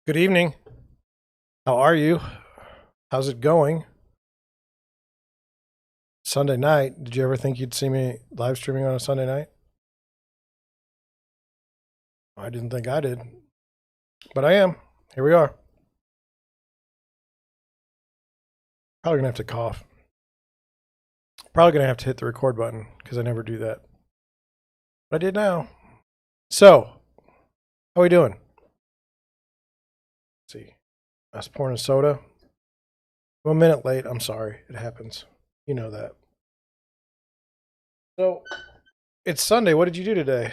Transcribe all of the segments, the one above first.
Good evening. How are you? How's it going? Sunday night. Did you ever think you'd see me live streaming on a Sunday night? I didn't think I did, but I am. Here we are. Probably gonna have to cough. Probably gonna have to hit the record button because I never do that. But I did now. So, how we doing? Let's see. I was pouring a soda. I'm a minute late. I'm sorry. It happens. You know that. So, it's Sunday. What did you do today?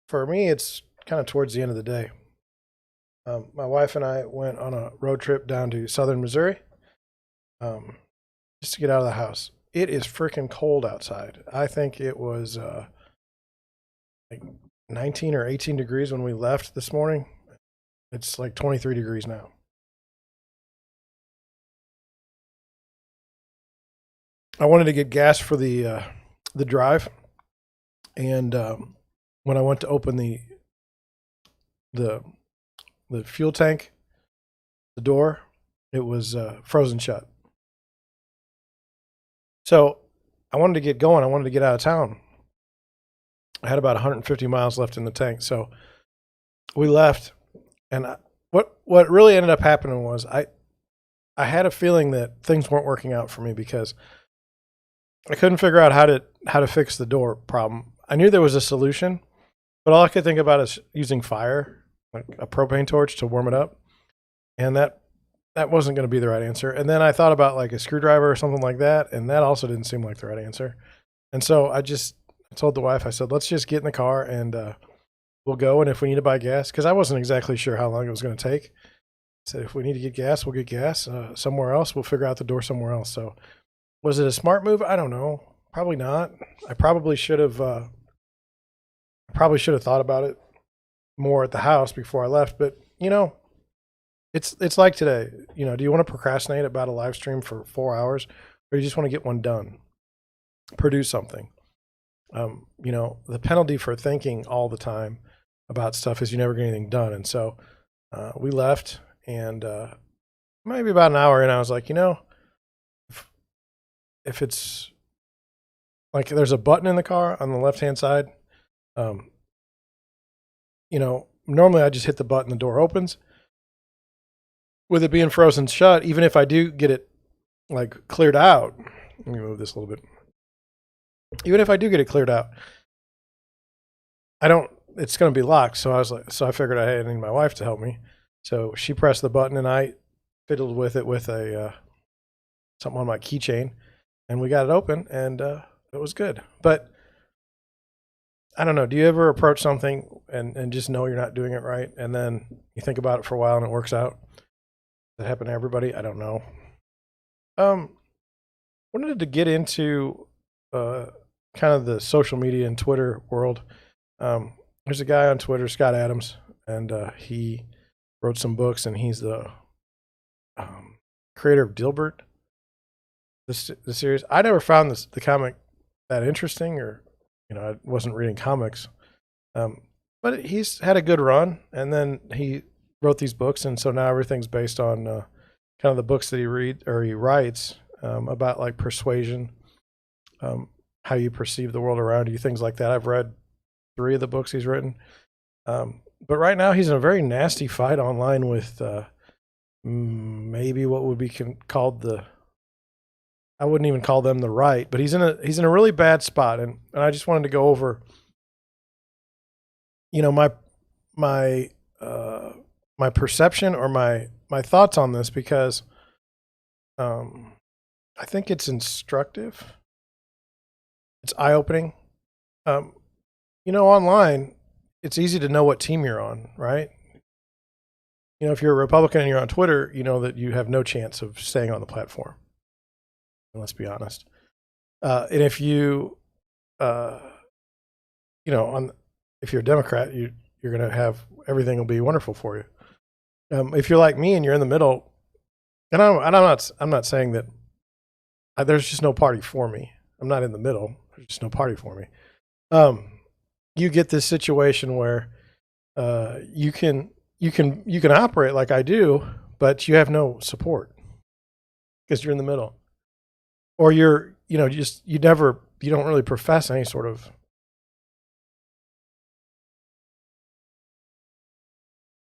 For me, it's kind of towards the end of the day. My wife and I went on a road trip down to southern Missouri just to get out of the house. It is freaking cold outside. I think it was like 19 or 18 degrees when we left this morning. It's like 23 degrees now. I wanted to get gas for the drive, and when I went to open the fuel tank, the door, it was frozen shut. So I wanted to get going. I wanted to get out of town. I had about 150 miles left in the tank, so we left. And what really ended up happening was I had a feeling that things weren't working out for me because I couldn't figure out how to fix the door problem. I knew there was a solution, but all I could think about is using fire, like a propane torch, to warm it up, and that wasn't going to be the right answer. And then I thought about like a screwdriver or something like that, and that also didn't seem like the right answer. And so I told the wife, I said, let's just get in the car and we'll go. And if we need to buy gas, because I wasn't exactly sure how long it was going to take, I said, if we need to get gas, we'll get gas somewhere else. We'll figure out the door somewhere else. So was it a smart move? I don't know. Probably not. I probably should have thought about it more at the house before I left. But you know, it's like today. You know, do you want to procrastinate about a live stream for 4 hours, or you just want to get one done, produce something? You know, the penalty for thinking all the time about stuff is you never get anything done. And so we left, and maybe about an hour in, I was like, you know, if it's like there's a button in the car on the left-hand side, you know, normally I just hit the button, the door opens. With it being frozen shut, even if I do get it like cleared out, let me move this a little bit. Even if I do get it cleared out, it's going to be locked. So I figured I need my wife to help me. So she pressed the button and I fiddled with it with a, something on my keychain, and we got it open, and it was good. But I don't know. Do you ever approach something and just know you're not doing it right, and then you think about it for a while and it works out? Does that happen to everybody? I don't know. Wanted to get into kind of the social media and Twitter world. There's a guy on Twitter, Scott Adams, and he wrote some books, and he's the creator of Dilbert, the series. I never found the comic that interesting, or you know, I wasn't reading comics, but he's had a good run, and then he wrote these books, and so now everything's based on kind of the books that he writes about like persuasion, how you perceive the world around you, things like that. I've read 3 of the books he's written, but right now he's in a very nasty fight online with maybe what would be called I wouldn't even call them the right, but he's in a really bad spot, and I just wanted to go over, you know, my perception or my thoughts on this, because I think it's instructive. It's eye-opening. You know, online, it's easy to know what team you're on, right? You know, if you're a Republican and you're on Twitter, you know that you have no chance of staying on the platform. Let's be honest. And if you know, if you're a Democrat, you're going to have everything will be wonderful for you. If you're like me and you're in the middle, and I'm not saying that there's just no party for me. I'm not in the middle. There's just no party for me. You get this situation where you can you can operate like I do, but you have no support because you're in the middle, or you don't really profess any sort of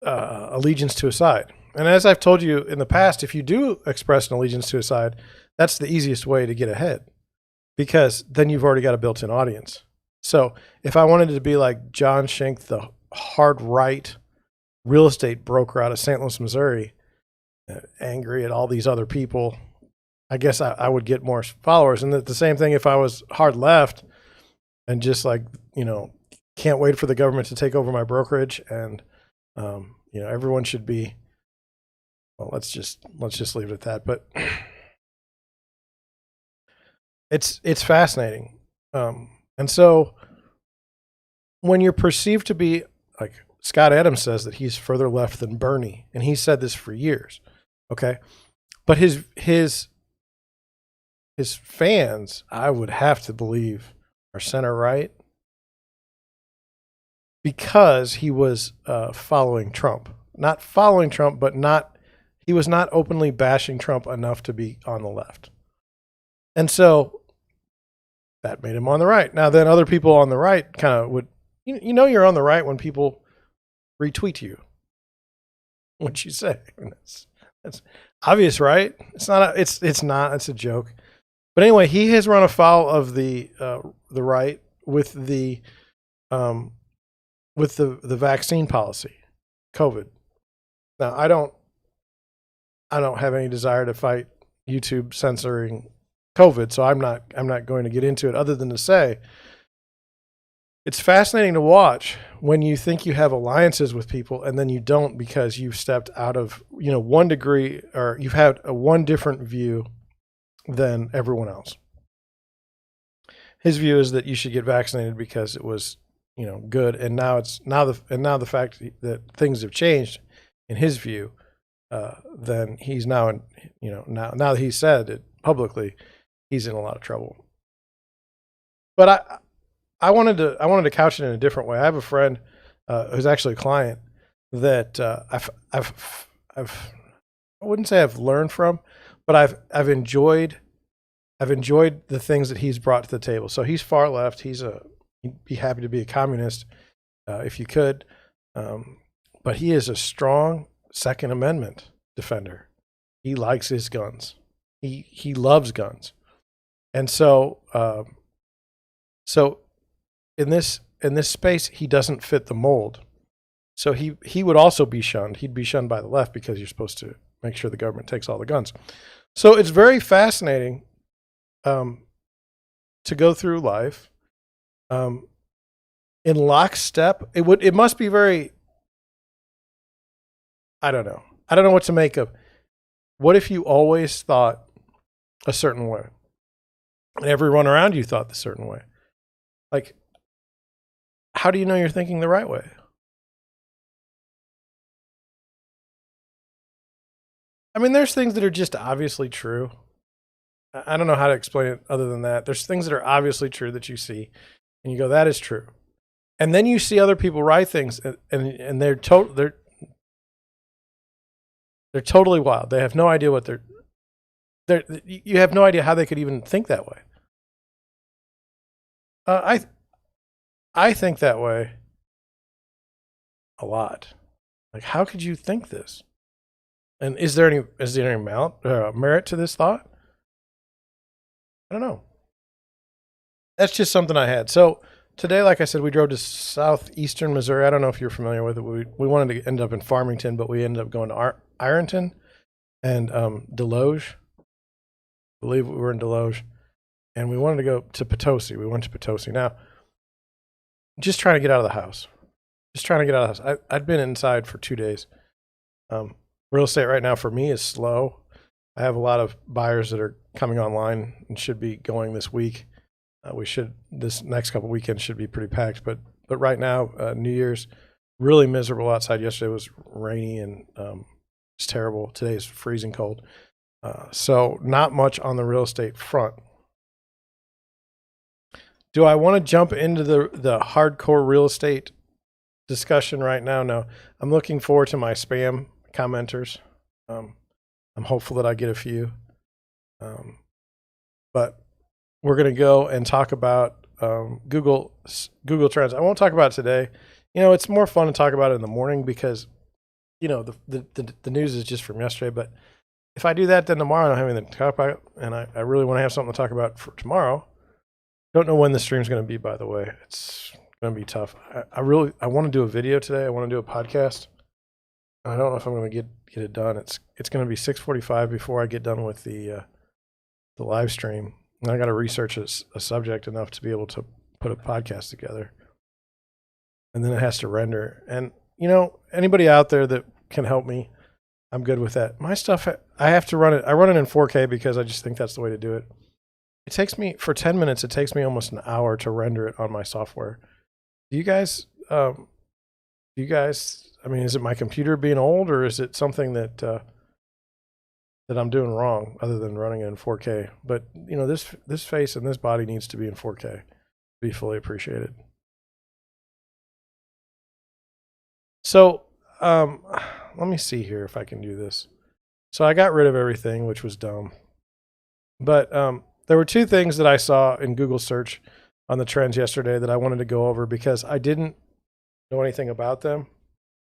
allegiance to a side. And as I've told you in the past, if you do express an allegiance to a side, that's the easiest way to get ahead, because then you've already got a built-in audience. So if I wanted to be like John Schenck, the hard right real estate broker out of St. Louis, Missouri, angry at all these other people, I guess I would get more followers. And the same thing if I was hard left and just like, can't wait for the government to take over my brokerage, and everyone should be, well, let's just leave it at that. But it's fascinating. And so when you're perceived to be, like Scott Adams says that he's further left than Bernie, and he said this for years. Okay. But his fans, I would have to believe, are center right, because he was following Trump. Not following Trump, but he was not openly bashing Trump enough to be on the left. And so that made him on the right. Now, then other people on the right kind of would, you're on the right when people retweet you. What you say? That's obvious, right? It's not. It's a joke. But anyway, he has run afoul of the right with the vaccine policy, COVID. Now, I don't have any desire to fight YouTube censoring COVID, so I'm not going to get into it, other than to say it's fascinating to watch when you think you have alliances with people and then you don't, because you've stepped out of, one degree, or you've had one different view than everyone else. His view is that you should get vaccinated because it was, good. And now the fact that things have changed in his view, then he's now now that he said it publicly, he's in a lot of trouble. But I wanted to couch it in a different way. I have a friend who's actually a client that I wouldn't say I've learned from, but I've enjoyed the things that he's brought to the table. So he's far left. He'd be happy to be a communist if you could, but he is a strong Second Amendment defender. He likes his guns. He loves guns, and so in this space, he doesn't fit the mold. So he would also be shunned. He'd be shunned by the left because you're supposed to make sure the government takes all the guns. So it's very fascinating to go through life in lockstep. It must be very, I don't know what to make of. What if you always thought a certain way and everyone around you thought the certain way? Like, how do you know you're thinking the right way? I mean, there's things that are just obviously true. I don't know how to explain it other than that. There's things that are obviously true that you see, and you go, that is true. And then you see other people write things, and they're totally wild. They have no idea what you have no idea how they could even think that way. I think that way a lot. Like, how could you think this? And is there any merit to this thought? I don't know. That's just something I had. So today, like I said, we drove to southeastern Missouri. I don't know if you're familiar with it. We wanted to end up in Farmington, but we ended up going to Ironton and Deloge. I believe we were in Deloge. And we wanted to go to Potosi. We went to Potosi. Now, just trying to get out of the house. I'd been inside for 2 days. Real estate right now for me is slow. I have a lot of buyers that are coming online and should be going this week. This next couple weekends should be pretty packed. But right now, New Year's, really miserable outside. Yesterday was rainy and it's terrible. Today is freezing cold. So not much on the real estate front. Do I want to jump into the hardcore real estate discussion right now? No. I'm looking forward to my spam commenters. I'm hopeful that I get a few. But we're going to go and talk about Google Trends. I won't talk about it today. It's more fun to talk about it in the morning because, the news is just from yesterday. But if I do that, then tomorrow I don't have anything to talk about, and I really want to have something to talk about for tomorrow. Don't know when the stream's going to be, by the way. It's going to be tough. I want to do a video today. I want to do a podcast. I don't know if I'm going to get it done. It's going to be 6:45 before I get done with the live stream. And I got to research a subject enough to be able to put a podcast together. And then it has to render. And, anybody out there that can help me, I'm good with that. My stuff, I have to run it. I run it in 4K because I just think that's the way to do it. It takes me, for 10 minutes, it takes me almost an hour to render it on my software. Do you guys, I mean, is it my computer being old, or is it something that I'm doing wrong other than running it in 4K? But, this face and this body needs to be in 4K to be fully appreciated. So, let me see here if I can do this. So I got rid of everything, which was dumb. But there were two things that I saw in Google search on the trends yesterday that I wanted to go over because I didn't know anything about them.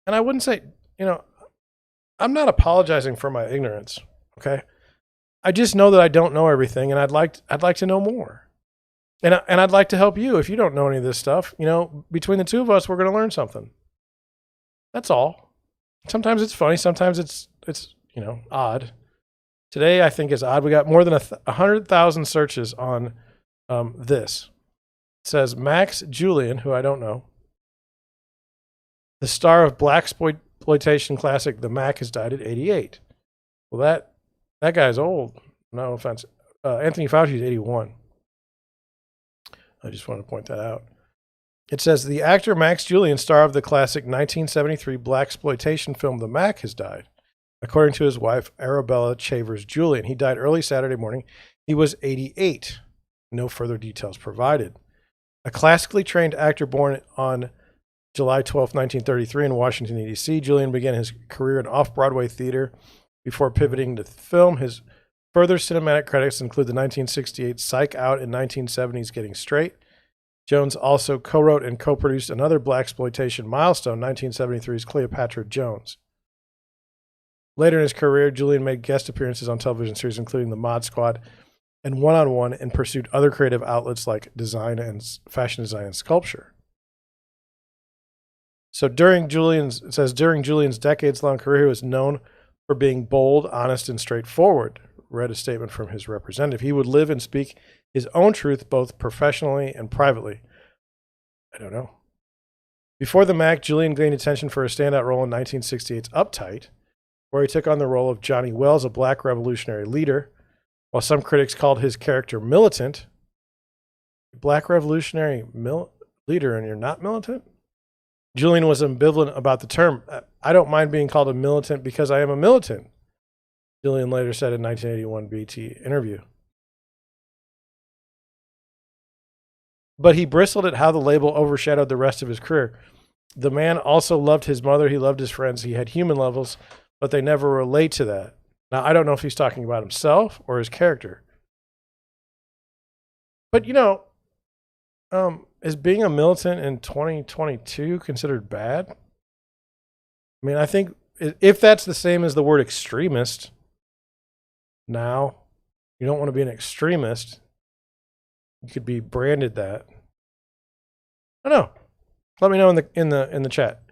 And I wouldn't say, I'm not apologizing for my ignorance, okay? I just know that I don't know everything, and I'd like to know more. And I'd like to help you if you don't know any of this stuff. Between the two of us, we're going to learn something. That's all. Sometimes it's funny. Sometimes it's odd. Today, I think is odd. We got more than 100,000 searches on this. It says Max Julien, who I don't know, the star of blaxploitation classic The Mac, has died at 88. Well, that guy's old. No offense. Anthony Fauci is 81. I just want to point that out. It says the actor Max Julien, star of the classic 1973 blaxploitation film The Mac, has died. According to his wife, Arabella Chavers Julien, he died early Saturday morning. He was 88. No further details provided. A classically trained actor born on July 12, 1933 in Washington, D.C., Julien began his career in off-Broadway theater before pivoting to film. His further cinematic credits include the 1968 Psych Out and 1970s Getting Straight. Jones also co-wrote and co-produced another blaxploitation milestone, 1973's Cleopatra Jones. Later in his career, Julien made guest appearances on television series including The Mod Squad and One-on-One, and pursued other creative outlets like design and fashion design and sculpture. So during Julien's decades-long career, he was known for being bold, honest, and straightforward. Read a statement from his representative. He would live and speak his own truth both professionally and privately. I don't know. Before The Mac, Julien gained attention for a standout role in 1968's Uptight, where he took on the role of Johnny Wells, a black revolutionary leader. While some critics called his character militant, black revolutionary leader, and you're not militant? Julien was ambivalent about the term. I don't mind being called a militant because I am a militant, Julien later said in 1981 BT interview. But he bristled at how the label overshadowed the rest of his career. The man also loved his mother. He loved his friends. He had human levels, but they never relate to that. Now, I don't know if he's talking about himself or his character. But, is being a militant in 2022 considered bad? I mean, I think if that's the same as the word extremist, now you don't want to be an extremist. You could be branded that. I don't know. Let me know in the chat.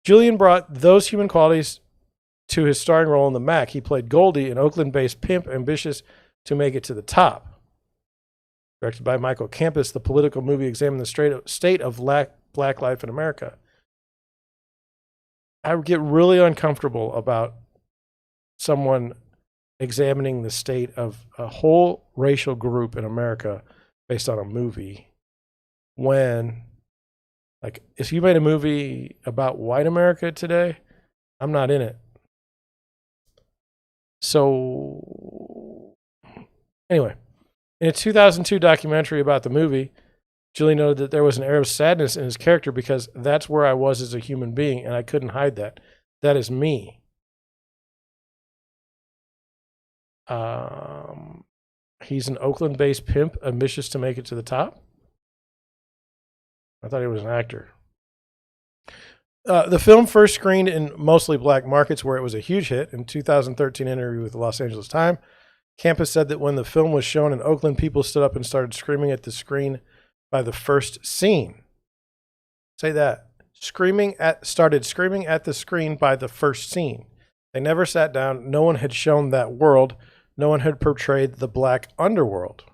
Julien brought those human qualities to his starring role in The Mac. He played Goldie, an Oakland-based pimp ambitious to make it to the top. Directed by Michael Campus, the political movie examined the state of black life in America. I would get really uncomfortable about someone examining the state of a whole racial group in America based on a movie when, like, if you made a movie about white America today, I'm not in it. So, anyway, in a 2002 documentary about the movie, Julien noted that there was an air of sadness in his character because that's where I was as a human being, and I couldn't hide that. That is me. He's an Oakland-based pimp, ambitious to make it to the top. I thought he was an actor. The film first screened in mostly black markets where it was a huge hit. In 2013 interview with the Los Angeles Times, Campos said that when the film was shown in Oakland, people stood up and started screaming at the screen by the first scene. Say that. Started screaming at the screen by the first scene. They never sat down. No one had shown that world. No one had portrayed the black underworld.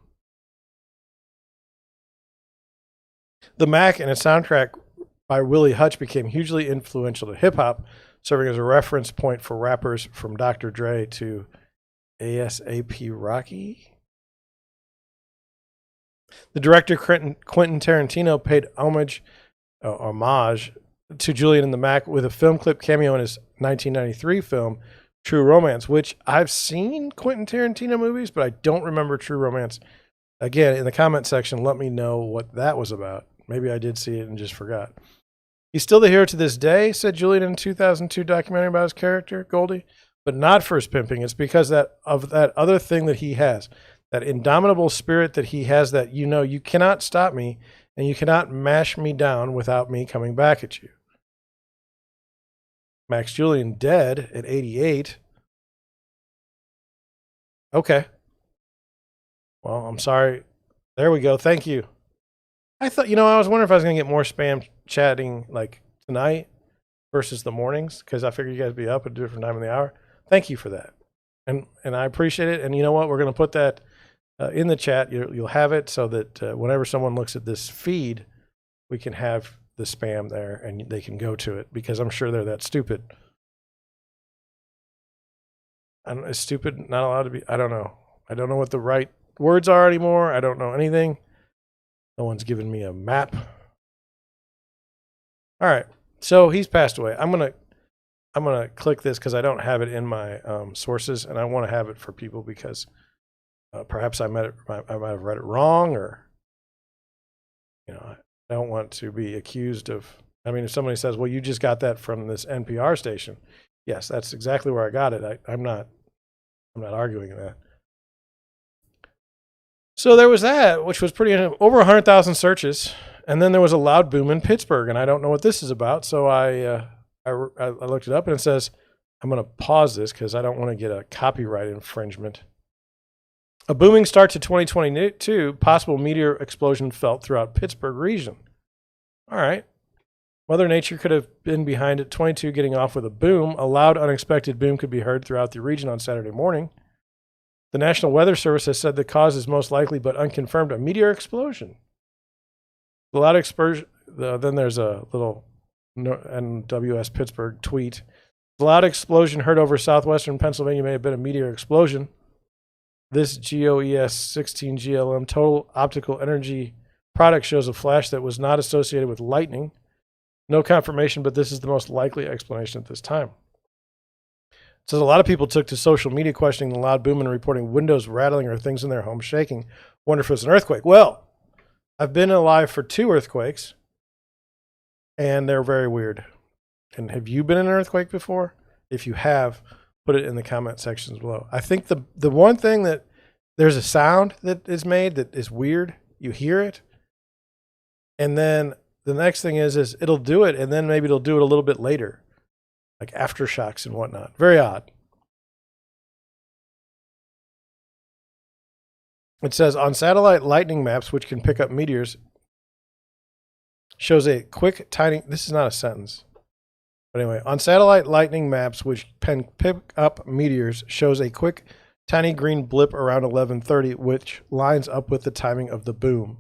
The Mac and its soundtrack by Willie Hutch became hugely influential to hip-hop, serving as a reference point for rappers from Dr. Dre to ASAP Rocky. The director Quentin Tarantino paid homage to Julien and the Mac with a film clip cameo in his 1993 film True Romance, which I've seen Quentin Tarantino movies, but I don't remember True Romance. Again, in the comment section, let me know what that was about. Maybe I did see it and just forgot. He's still the hero to this day, said Julien in a 2002 documentary about his character, Goldie, but not for his pimping. It's because of that other thing that he has, that indomitable spirit that he has that, you cannot stop me and you cannot mash me down without me coming back at you. Max Julien dead at 88. Okay. Well, I'm sorry. There we go. Thank you. I thought, I was wondering if I was going to get more spam chatting like tonight versus the mornings, because I figured you guys would be up at a different time of the hour. Thank you for that. And I appreciate it. And you know what? We're going to put that in the chat. You'll have it so that whenever someone looks at this feed, we can have the spam there and they can go to it, because I'm sure they're that stupid. Is stupid not allowed to be? I don't know. I don't know what the right words are anymore. I don't know anything. No one's given me a map. All right. So he's passed away. I'm gonna click this because I don't have it in my sources, and I want to have it for people because perhaps I might have read it wrong, or I don't want to be accused of. I mean, if somebody says, "Well, you just got that from this NPR station," yes, that's exactly where I got it. I'm not arguing that. So there was that, which was pretty over 100,000 searches, and then there was a loud boom in Pittsburgh, and I don't know what this is about. So I looked it up, and it says, I'm going to pause this because I don't want to get a copyright infringement. A booming start to 2022, possible meteor explosion felt throughout Pittsburgh region. All right. Mother Nature could have been behind it. 22 getting off with a boom. A loud, unexpected boom could be heard throughout the region on Saturday morning. The National Weather Service has said the cause is most likely, but unconfirmed, a meteor explosion. The loud explosion. Then there's a little NWS Pittsburgh tweet. The loud explosion heard over southwestern Pennsylvania may have been a meteor explosion. This GOES 16 GLM total optical energy product shows a flash that was not associated with lightning. No confirmation, but this is the most likely explanation at this time. It says a lot of people took to social media questioning the loud boom and reporting windows rattling or things in their home shaking. Wonder if it was an earthquake. Well, I've been alive for 2 earthquakes, and they're very weird. And have you been in an earthquake before? If you have, put it in the comment sections below. I think the one thing that there's a sound that is made that is weird. You hear it, and then the next thing is it'll do it, and then maybe it'll do it a little bit later, like aftershocks and whatnot. Very odd. It says on satellite lightning maps, which can pick up meteors, shows a quick, tiny. This is not a sentence. But anyway, on satellite lightning maps, which can pick up meteors, shows a quick, tiny green blip around 11:30, which lines up with the timing of the boom.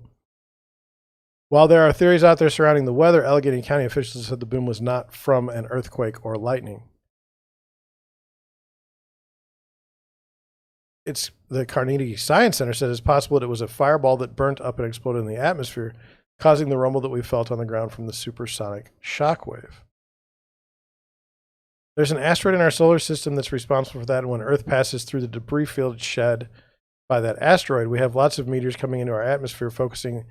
While there are theories out there surrounding the weather, Allegheny County officials said the boom was not from an earthquake or lightning. It's the Carnegie Science Center said it's possible that it was a fireball that burnt up and exploded in the atmosphere, causing the rumble that we felt on the ground from the supersonic shockwave. There's an asteroid in our solar system that's responsible for that, and when Earth passes through the debris field shed by that asteroid, we have lots of meteors coming into our atmosphere, focusing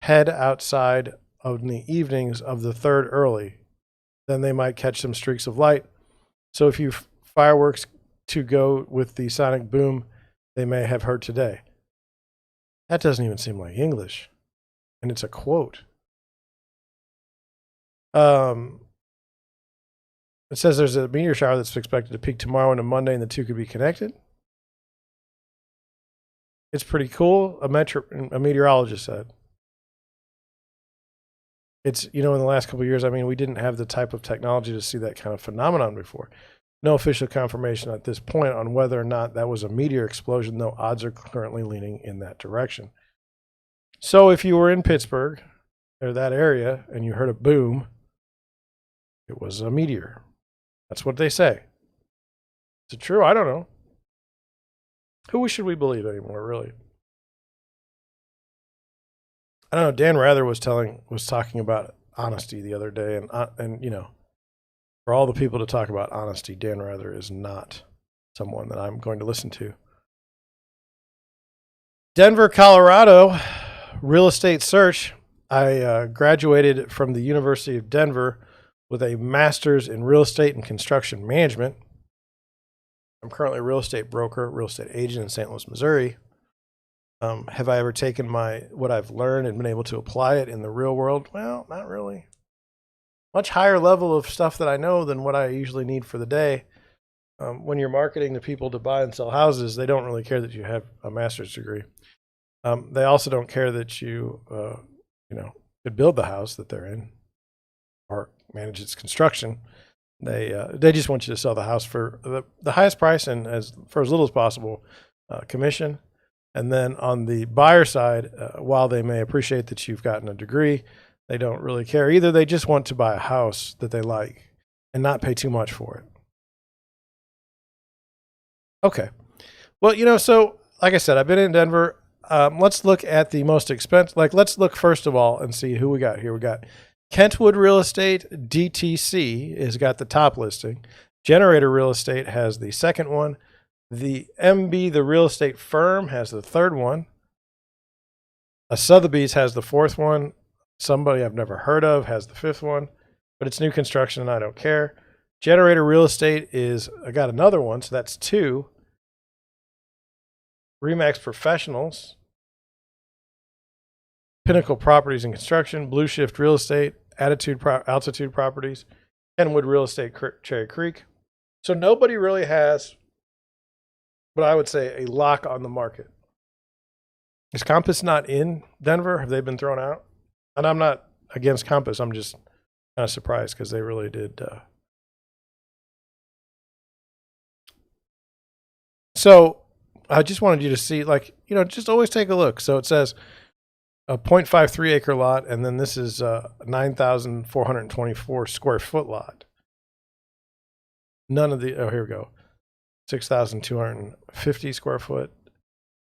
head outside in the evenings of the 3rd early. Then they might catch some streaks of light. So if you fireworks to go with the sonic boom they may have heard today. That doesn't even seem like English. And it's a quote. It says there's a meteor shower that's expected to peak tomorrow into Monday, and the two could be connected. It's pretty cool, a meteorologist said. It's, in the last couple of years, we didn't have the type of technology to see that kind of phenomenon before. No official confirmation at this point on whether or not that was a meteor explosion, though odds are currently leaning in that direction. So if you were in Pittsburgh or that area and you heard a boom, it was a meteor. That's what they say. Is it true? I don't know. Who should we believe anymore, really? I don't know. Dan Rather was talking about honesty the other day, and for all the people to talk about honesty, Dan Rather is not someone that I'm going to listen to. Denver, Colorado, real estate search. I graduated from the University of Denver with a master's in real estate and construction management. I'm currently a real estate broker, real estate agent in St. Louis, Missouri. Have I ever taken what I've learned and been able to apply it in the real world? Well, not really. Much higher level of stuff that I know than what I usually need for the day. When you're marketing to people to buy and sell houses, they don't really care that you have a master's degree. They also don't care that you, could build the house that they're in or manage its construction. They just want you to sell the house for the highest price and for as little as possible commission. And then on the buyer side, while they may appreciate that you've gotten a degree, they don't really care either. They just want to buy a house that they like and not pay too much for it. Okay. Well, so like I said, I've been in Denver. Let's look at the most expensive. Let's look first of all and see who we got here. We got Kentwood Real Estate, DTC, has got the top listing. Generator Real Estate has the second one. The MB, the real estate firm, has the third one. A Sotheby's has the fourth one. Somebody I've never heard of has the fifth one, but it's new construction and I don't care. Generator Real Estate I got another one, so that's 2. Remax Professionals, Pinnacle Properties and Construction, Blue Shift Real Estate, Altitude Properties, Kenwood Real Estate, Cherry Creek. So nobody really has what I would say a lock on the market. Is Compass not in Denver? Have they been thrown out? And I'm not against Compass. I'm just kind of surprised because they really did. So I just wanted you to see, just always take a look. So it says a 0.53 acre lot, and then this is a 9,424 square foot lot. None of here we go. 6,250 square foot,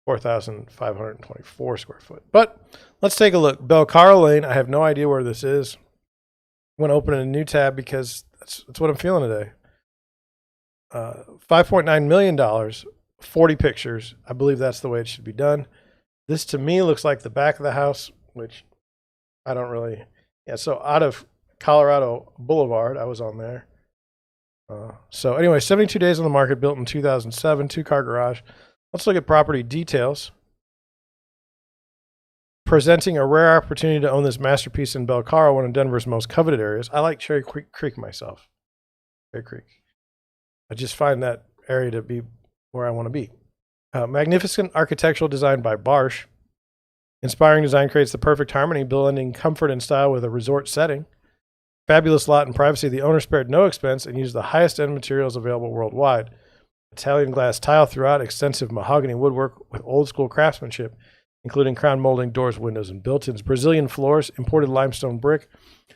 4,524 square foot. But let's take a look. Belcaro Lane, I have no idea where this is. I'm going to open a new tab because that's what I'm feeling today. $5.9 million, 40 pictures. I believe that's the way it should be done. This to me looks like the back of the house, which I don't really. Yeah, so out of Colorado Boulevard, I was on there. So anyway, 72 days on the market, built in 2007, 2-car garage. Let's look at property details. Presenting a rare opportunity to own this masterpiece in Belcaro, one of Denver's most coveted areas. I like Cherry Creek myself. Cherry Creek. I just find that area to be where I want to be. Magnificent architectural design by Barsh. Inspiring design creates the perfect harmony, blending comfort and style with a resort setting. Fabulous lot and privacy. The owner spared no expense and used the highest end materials available worldwide. Italian glass tile throughout, extensive mahogany woodwork with old school craftsmanship, including crown molding, doors, windows, and built-ins. Brazilian floors, imported limestone brick.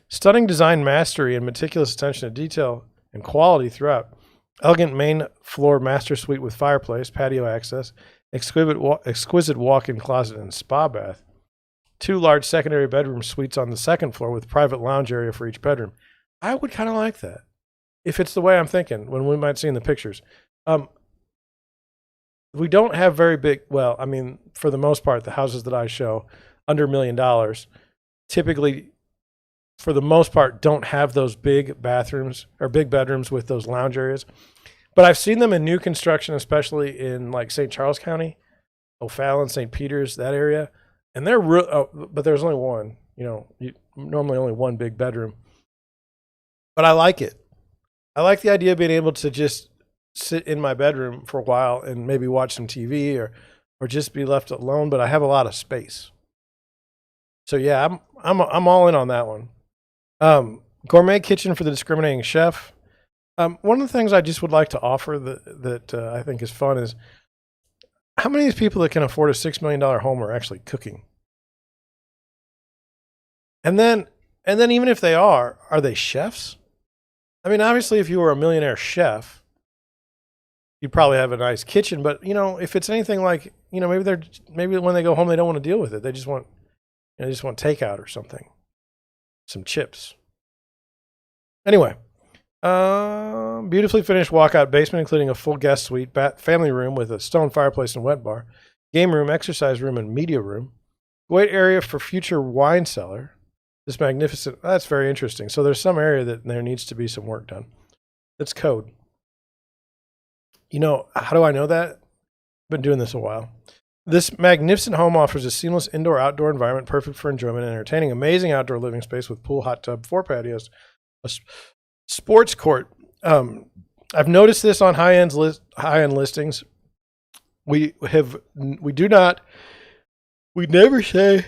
Stunning design mastery and meticulous attention to detail and quality throughout. Elegant main floor master suite with fireplace, patio access, exquisite walk-in closet and spa bath. 2 large secondary bedroom suites on the second floor with private lounge area for each bedroom. I would kind of like that if it's the way I'm thinking when we might see in the pictures. We don't have very big, for the most part, the houses that I show under $1 million. typically, for the most part, don't have those big bathrooms or big bedrooms with those lounge areas. But I've seen them in new construction, especially in like St. Charles County, O'Fallon, St. Peter's, that area. And they're real, but there's only one, normally only one big bedroom. But I like it. I like the idea of being able to just sit in my bedroom for a while and maybe watch some TV or just be left alone. But I have a lot of space. So yeah, I'm all in on that one. Gourmet kitchen for the discriminating chef. One of the things I just would like to offer that I think is fun is how many of these people that can afford a $6 million home are actually cooking? And then even if they are they chefs? I mean, obviously, if you were a millionaire chef, you'd probably have a nice kitchen. But if it's anything like, maybe when they go home they don't want to deal with it. They just want takeout or something, some chips. Anyway, beautifully finished walkout basement, including a full guest suite, family room with a stone fireplace and wet bar, game room, exercise room, and media room. Great area for future wine cellar. This magnificent, that's very interesting. So there's some area that there needs to be some work done. That's code. How do I know that? I've been doing this a while. This magnificent home offers a seamless indoor-outdoor environment perfect for enjoyment and entertaining. Amazing outdoor living space with pool, hot tub, 4 patios, a sports court. I've noticed this on high-end listings. We never say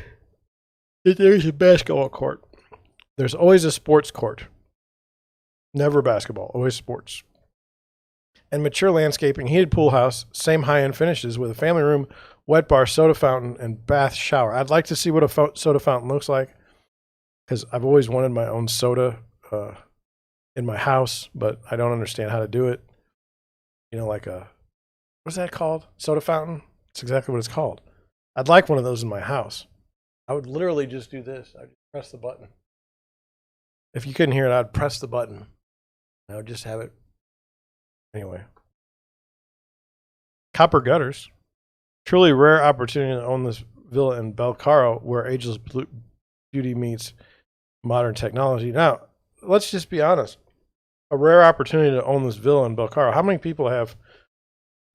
that there's a basketball court. There's always a sports court. Never basketball, always sports. And mature landscaping, heated pool house, same high-end finishes with a family room, wet bar, soda fountain, and bath shower. I'd like to see what a soda fountain looks like because I've always wanted my own soda in my house, but I don't understand how to do it. Like what's that called? Soda fountain? That's exactly what it's called. I'd like one of those in my house. I would literally just do this. I'd press the button. If you couldn't hear it, I'd press the button. I would just have it. Anyway. Copper gutters. Truly rare opportunity to own this villa in Belcaro where ageless beauty meets modern technology. Now, let's just be honest. A rare opportunity to own this villa in Belcaro. How many people have,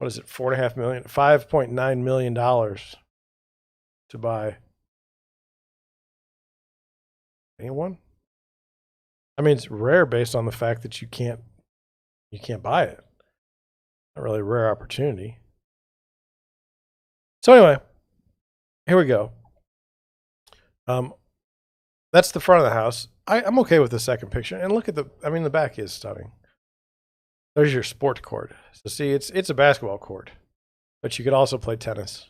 $4.5 million, $5.9 million to buy? Anyone? I mean, it's rare based on the fact that you can't buy it. Not really a rare opportunity. So anyway, here we go. That's the front of the house. I'm okay with the second picture. And look at the back is stunning. There's your sport court. So see, it's a basketball court, but you could also play tennis.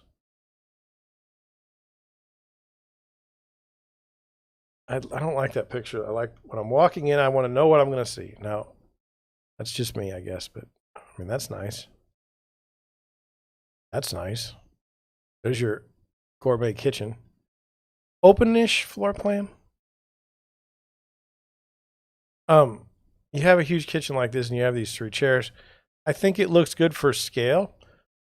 I don't like that picture. I like when I'm walking in, I want to know what I'm going to see. Now, that's just me, I guess, but I mean, that's nice. That's nice. There's your gourmet kitchen. Open-ish floor plan. You have a huge kitchen like this and you have these 3 chairs. I think it looks good for scale,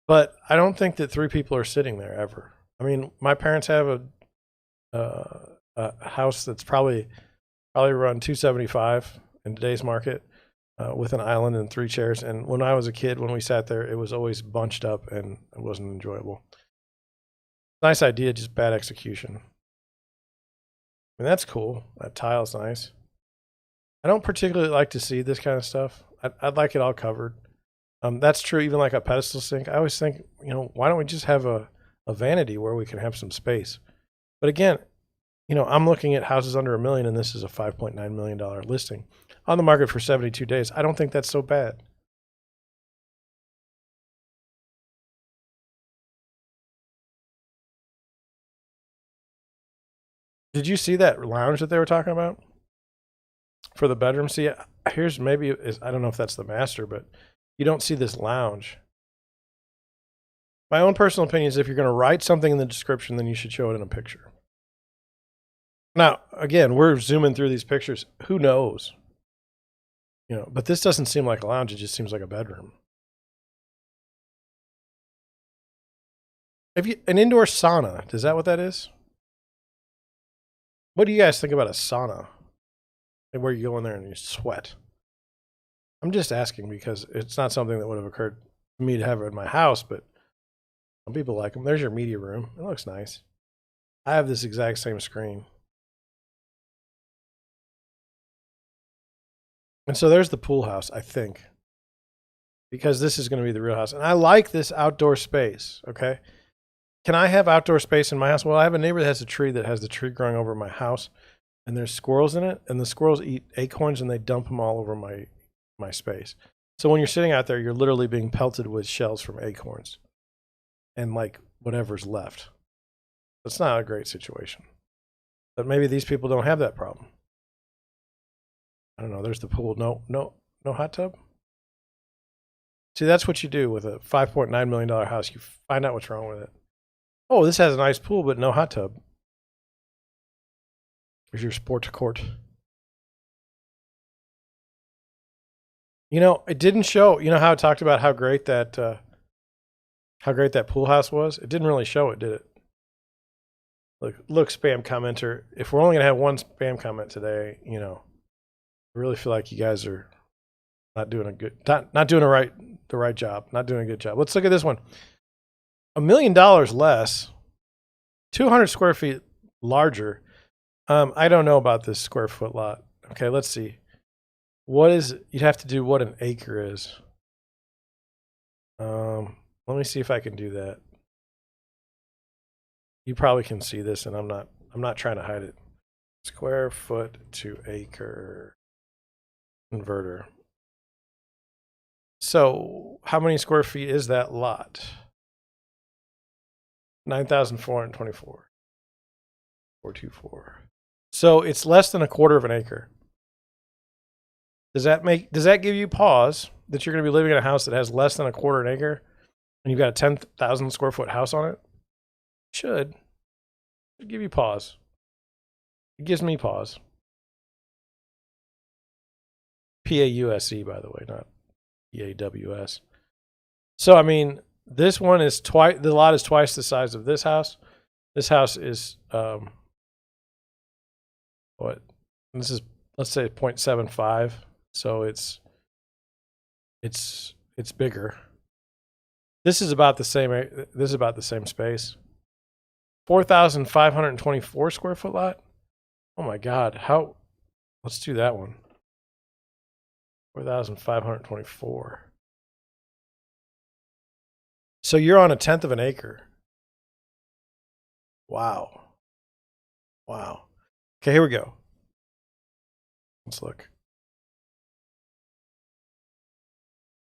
but I don't think that 3 people are sitting there ever. I mean, my parents have a house that's probably run $275 in today's market with an island and 3 chairs. And when I was a kid, when we sat there, it was always bunched up and it wasn't enjoyable. Nice idea, just bad execution. I mean, that's cool. That tile's nice. I don't particularly like to see this kind of stuff. I'd like it all covered. That's true, even like a pedestal sink. I always think, why don't we just have a vanity where we can have some space? But again, I'm looking at houses under $1 million, and this is a $5.9 million listing on the market for 72 days. I don't think that's so bad. Did you see that lounge that they were talking about for the bedroom? See, here's I don't know if that's the master, but you don't see this lounge. My own personal opinion is if you're going to write something in the description, then you should show it in a picture. Now, again, we're zooming through these pictures. Who knows? But this doesn't seem like a lounge. It just seems like a bedroom. An indoor sauna, is that what that is? What do you guys think about a sauna? Like where you go in there and you sweat? I'm just asking because it's not something that would have occurred to me to have in my house, but some people like them. There's your media room. It looks nice. I have this exact same screen. And so there's the pool house, I think, because this is going to be the real house. And I like this outdoor space, okay? Can I have outdoor space in my house? Well, I have a neighbor that has a tree that has the tree growing over my house, and there's squirrels in it, and the squirrels eat acorns and they dump them all over my space. So when you're sitting out there, you're literally being pelted with shells from acorns and like whatever's left. It's not a great situation. But maybe these people don't have that problem. I don't know. There's the pool. No hot tub. See, that's what you do with a $5.9 million house. You find out what's wrong with it. Oh, this has a nice pool, but no hot tub. Here's your sports court. You know, it didn't show. You know how it talked about how great that pool house was? It didn't really show it, did it? Look, spam commenter. If we're only gonna have one spam comment today, you know, I really feel like you guys are not doing a good, not doing the right job, not doing a good job. Let's look at this one. $1 million less, 200 square feet larger. I don't know about this square foot lot. Okay, let's see. What is, you'd have to do what an acre is. Let me see if I can do that. You probably can see this, and I'm not trying to hide it. Square foot to acre converter. So how many square feet is that lot? 9,424. 424. So it's less than a quarter of an acre. Does that give you pause that you're going to be living in a house that has less than a quarter an acre and you've got a 10,000 square foot house on it? Should give you pause. It gives me pause. PAUSE, by the way, not PAWS. So I mean, this one is the lot is twice the size of this house. This house is what? This is, let's say 0.75. So it's bigger. This is about the same. This is about the same space. 4,524 square foot lot. Oh my God! How? Let's do that one. 4,524. So you're on 1/10 of an acre. Wow. Wow. Okay, here we go. Let's look.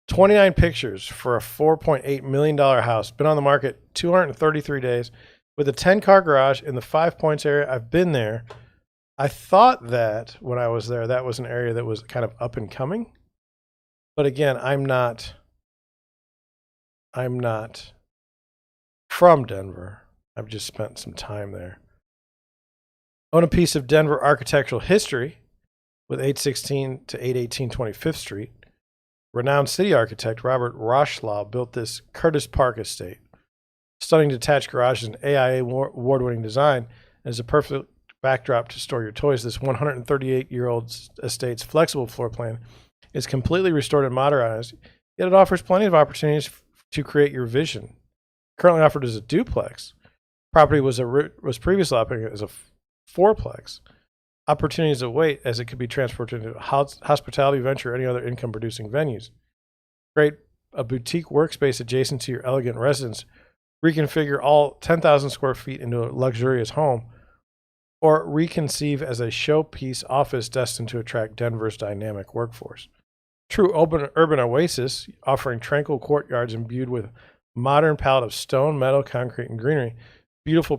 29 pictures for a $4.8 million house. Been on the market 233 days with a 10-car garage in the 5 Points area. I've been there. I thought that when I was there, that was an area that was kind of up and coming. But again, I'm not from Denver. I've just spent some time there. Own a piece of Denver architectural history with 816 to 818 25th Street. Renowned city architect Robert Roshlaw built this Curtis Park estate. Stunning detached garages and AIA award-winning design is a perfect backdrop to store your toys. This 138-year-old estate's flexible floor plan is completely restored and modernized, yet it offers plenty of opportunities to create your vision. Currently offered as a duplex. Property was previously operating as a fourplex. Opportunities await as it could be transported into a hospitality venture or any other income-producing venues. Create a boutique workspace adjacent to your elegant residence. Reconfigure all 10,000 square feet into a luxurious home, or reconceive as a showpiece office destined to attract Denver's dynamic workforce. True urban oasis, offering tranquil courtyards imbued with modern palette of stone, metal, concrete, and greenery. Beautiful.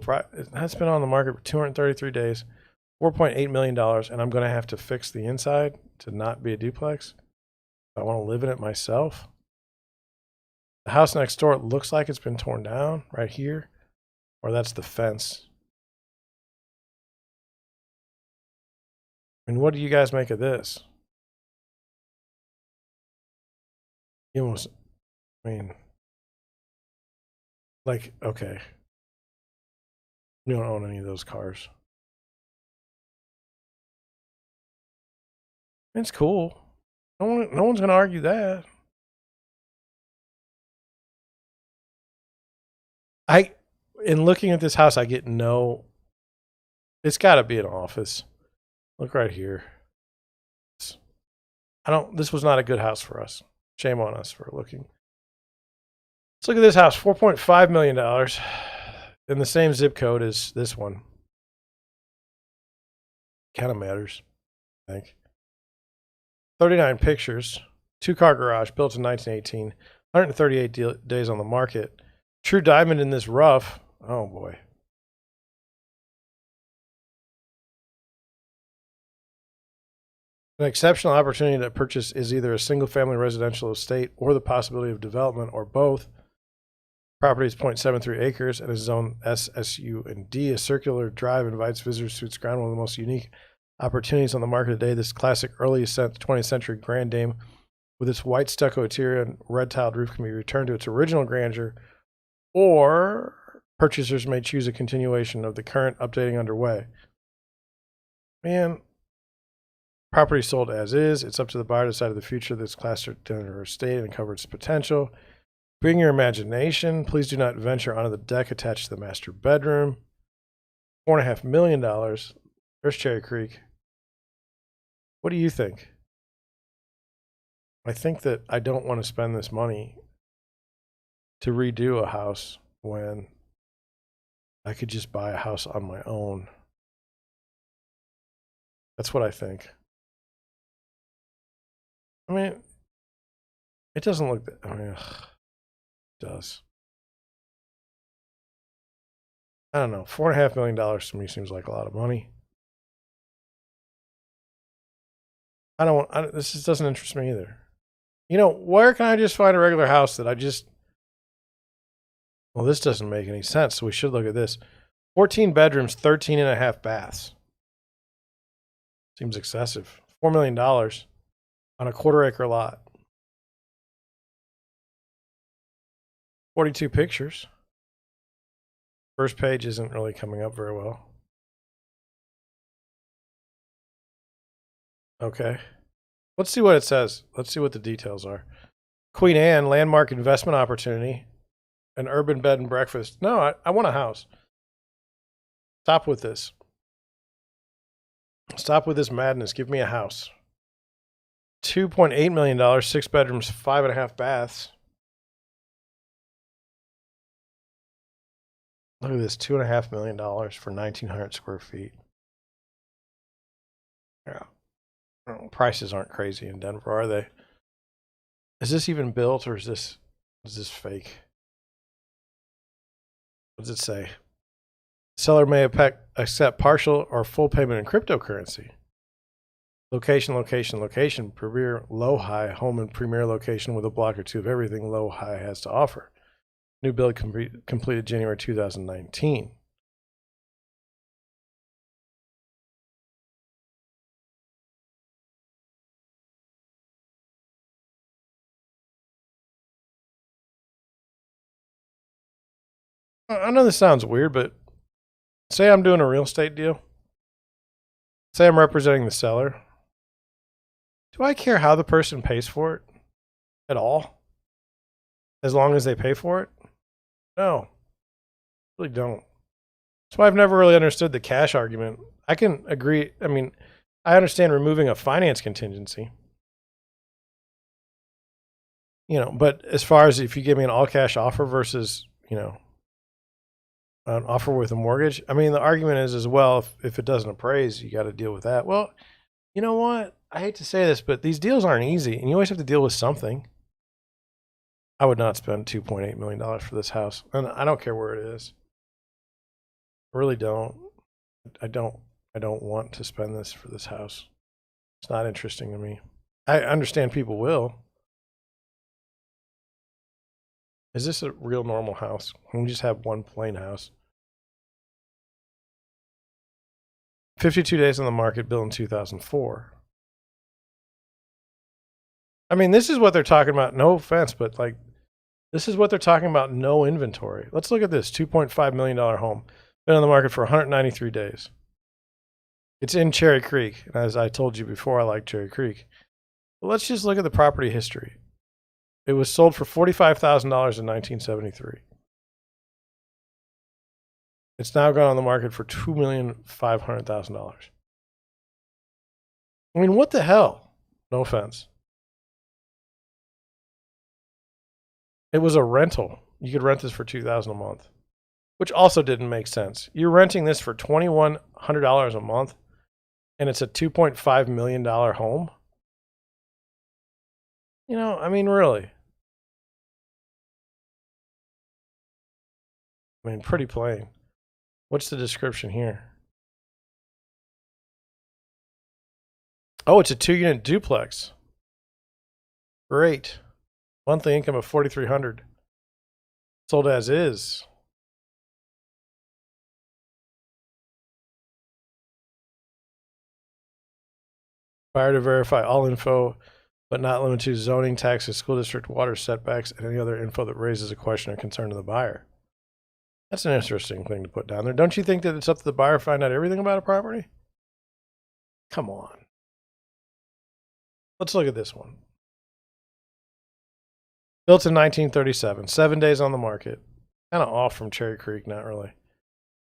That's been on the market for 233 days, $4.8 million, and I'm going to have to fix the inside to not be a duplex. I want to live in it myself. The house next door, it looks like it's been torn down right here, or that's the fence. And what do you guys make of this? You almost, I mean, like, okay. You don't own any of those cars. It's cool. No one's going to argue that. In looking at this house, I get no. It's got to be an office. Look right here. This was not a good house for us. Shame on us for looking. Let's look at this house, $4.5 million in the same zip code as this one. Kind of matters, I think. 39 pictures, 2-car garage, built in 1918, 138 days on the market. True diamond in this rough. Oh, boy. An exceptional opportunity to purchase is either a single-family residential estate or the possibility of development or both. Property is 0.73 acres and is zoned SSU and D. A circular drive invites visitors to its ground, one of the most unique opportunities on the market today. This classic early 20th century Grand Dame with its white stucco interior and red tiled roof can be returned to its original grandeur, or purchasers may choose a continuation of the current updating underway. Man, property sold as is. It's up to the buyer to decide of the future of this class or estate and cover its potential. Bring your imagination. Please do not venture onto the deck attached to the master bedroom. $4.5 million. There's Cherry Creek. What do you think? I think that I don't want to spend this money to redo a house when I could just buy a house on my own. That's what I think. I mean, it doesn't look that, it does. I don't know. $4.5 million to me seems like a lot of money. This just doesn't interest me either. You know, where can I just find a regular house that well, this doesn't make any sense, so we should look at this. 14 bedrooms, 13 and a half baths. Seems excessive. $4 million on a quarter-acre lot. 42 pictures. First page isn't really coming up very well. Okay. Let's see what it says. Let's see what the details are. Queen Anne, landmark investment opportunity. An urban bed and breakfast. No, I want a house. Stop with this. Stop with this madness. Give me a house. $2.8 million, 6 bedrooms, 5.5 baths. Look at this, $2.5 million for 1,900 square feet. Yeah. Prices aren't crazy in Denver, are they? Is this even built, or is this fake? What does it say? Seller may accept partial or full payment in cryptocurrency. Location, location, location. Premier low-high home and premier location with a block or two of everything low-high has to offer. New build completed January 2019. I know this sounds weird, but say I'm doing a real estate deal. Say I'm representing the seller. Do I care how the person pays for it at all? As long as they pay for it? No, I really don't. That's why I've never really understood the cash argument. I can agree. I mean, I understand removing a finance contingency. You know, but as far as if you give me an all cash offer versus, you know, an offer with a mortgage, I mean, the argument is as well, if it doesn't appraise, you got to deal with that. Well, you know what? I hate to say this, but these deals aren't easy, and you always have to deal with something. I would not spend $2.8 million for this house, and I don't care where it is. I really don't. I don't want to spend this for this house. It's not interesting to me. I understand people will. Is this a real normal house? Can we just have one plain house? 52 days on the market, built in 2004. I mean, this is what they're talking about. No offense, but like, this is what they're talking about. No inventory. Let's look at this $2.5 million home. Been on the market for 193 days. It's in Cherry Creek. And as I told you before, I like Cherry Creek. But let's just look at the property history. It was sold for $45,000 in 1973. It's now gone on the market for $2,500,000. I mean, what the hell? No offense. It was a rental. You could rent this for $2,000 a month, which also didn't make sense. You're renting this for $2,100 a month, and it's a $2.5 million home. You know, I mean, really. I mean, pretty plain. What's the description here? Oh, it's a 2-unit duplex. Great. Monthly income of $4,300. Sold as is. Buyer to verify all info, but not limited to zoning, taxes, school district, water setbacks, and any other info that raises a question or concern to the buyer. That's an interesting thing to put down there. Don't you think that it's up to the buyer to find out everything about a property? Come on. Let's look at this one. Built in 1937, 7 days on the market. Kind of off from Cherry Creek, not really.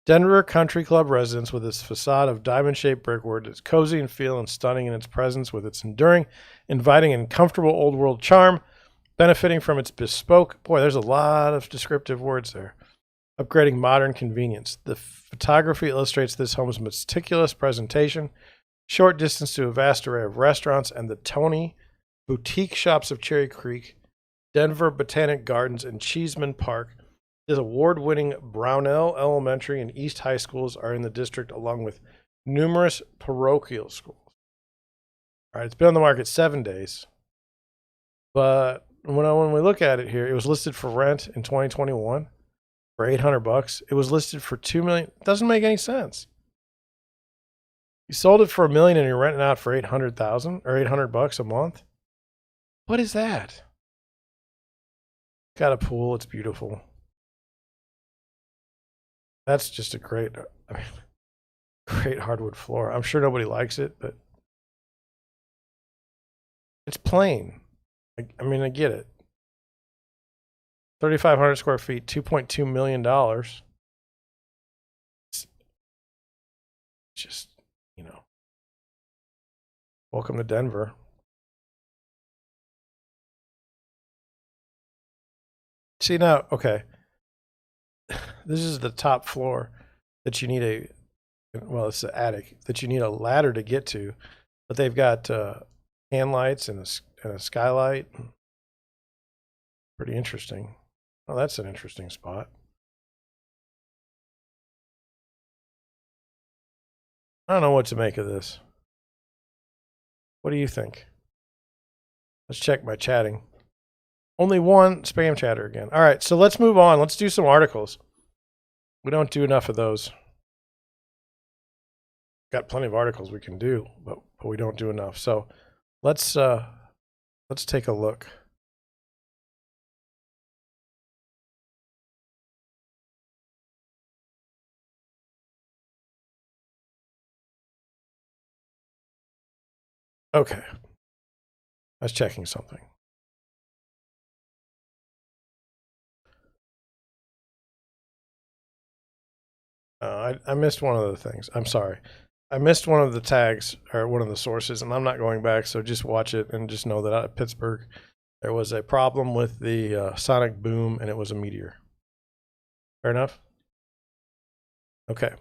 Denver Country Club residence with its facade of diamond-shaped brickwork. It's cozy in feel and stunning in its presence with its enduring, inviting, and comfortable old-world charm, benefiting from its bespoke... Boy, there's a lot of descriptive words there. Upgrading modern convenience. The photography illustrates this home's meticulous presentation, short distance to a vast array of restaurants, and the Tony boutique shops of Cherry Creek, Denver Botanic Gardens, and Cheeseman Park. His award-winning Brownell Elementary and East High Schools are in the district, along with numerous parochial schools. All right, it's been on the market 7 days. But when we look at it here, it was listed for rent in 2021 for $800. It was listed for $2 million. It doesn't make any sense. You sold it for $1 million and you're renting out for $800,000 or $800 a month. What is that? Got a pool. It's beautiful. That's just a great hardwood floor. I'm sure nobody likes it, but it's plain. I mean, I get it. 3,500 square feet, $2.2 million. It's just, you know, welcome to Denver. See now, okay. This is the top floor that you need well, it's the attic that you need a ladder to get to, but they've got hand lights and a skylight. Pretty interesting. Oh, that's an interesting spot. I don't know what to make of this. What do you think? Let's check my chatting. Only one spam chatter again. All right, so let's move on. Let's do some articles. We don't do enough of those. Got plenty of articles we can do, but we don't do enough. So let's take a look. Okay. I was checking something. I missed one of the things. I'm sorry. I missed one of the tags or one of the sources, and I'm not going back. So just watch it and just know that out of Pittsburgh, there was a problem with the sonic boom, and it was a meteor. Fair enough? Okay.